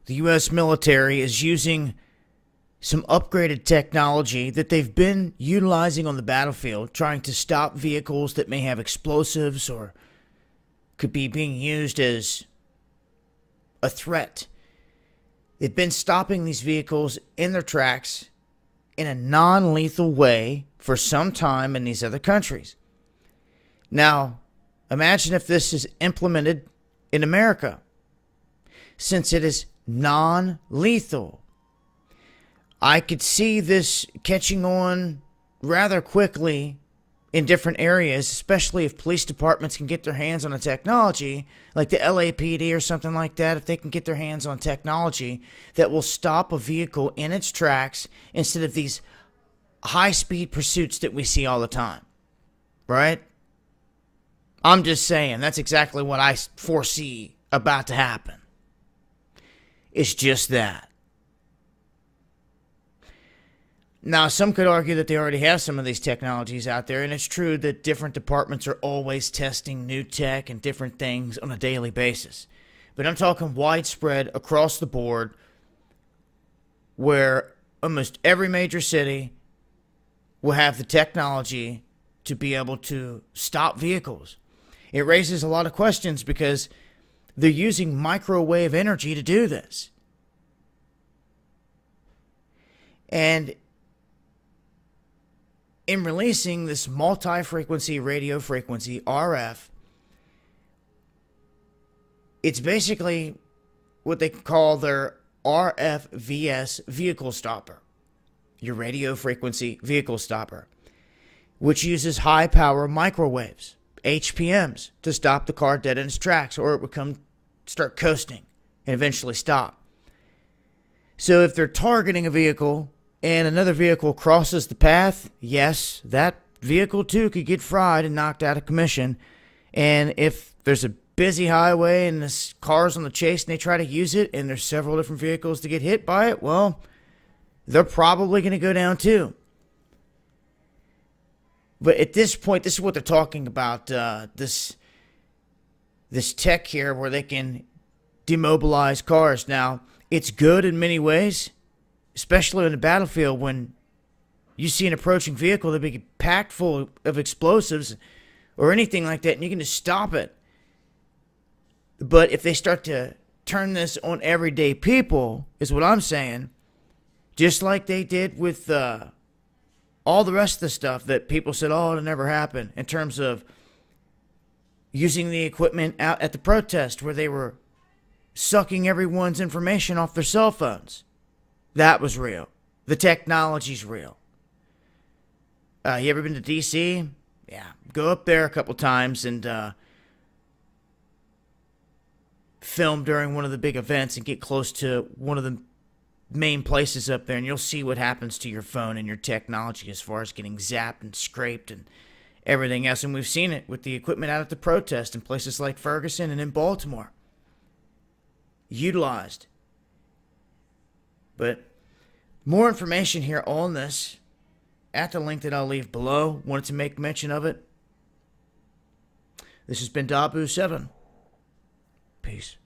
the U.S. military is using some upgraded technology that they've been utilizing on the battlefield, trying to stop vehicles that may have explosives or could be being used as a threat. They've been stopping these vehicles in their tracks in a non-lethal way for some time in these other countries. Now, imagine if this is implemented in America. Since it is non-lethal, I could see this catching on rather quickly in different areas, especially if police departments can get their hands on a technology like the LAPD or something like that. If they can get their hands on technology that will stop a vehicle in its tracks instead of these high-speed pursuits that we see all the time, right? I'm just saying, that's exactly what I foresee about to happen. It's just that. Now, some could argue that they already have some of these technologies out there, and it's true that different departments are always testing new tech and different things on a daily basis. But I'm talking widespread across the board, where almost every major city will have the technology to be able to stop vehicles. It raises a lot of questions because they're using microwave energy to do this. And in releasing this multi-frequency radio frequency, RF, it's basically what they call their RFVS vehicle stopper, your radio frequency vehicle stopper, which uses high power microwaves, HPMs, to stop the car dead in its tracks, or it would start coasting and eventually stop. So if they're targeting a vehicle and another vehicle crosses the path, yes, that vehicle too could get fried and knocked out of commission. And if there's a busy highway and this car's on the chase and they try to use it and there's several different vehicles to get hit by it, well, they're probably going to go down too. But at this point, this is what they're talking about, this tech here where they can demobilize cars. Now, it's good in many ways, especially in the battlefield when you see an approaching vehicle that be packed full of explosives or anything like that, and you can just stop it. But if they start to turn this on everyday people, is what I'm saying, just like they did with all the rest of the stuff that people said, oh, it'll never happen, in terms of using the equipment out at the protest where they were sucking everyone's information off their cell phones. That was real. The technology's real. You ever been to D.C.? Yeah. Go up there a couple times and film during one of the big events and get close to one of the main places up there, and you'll see what happens to your phone and your technology as far as getting zapped and scraped and everything else. And we've seen it with the equipment out at the protest in places like Ferguson and in Baltimore. Utilized. But more information here on this at the link that I'll leave below. Wanted to make mention of it. This has been Dabu7. Peace.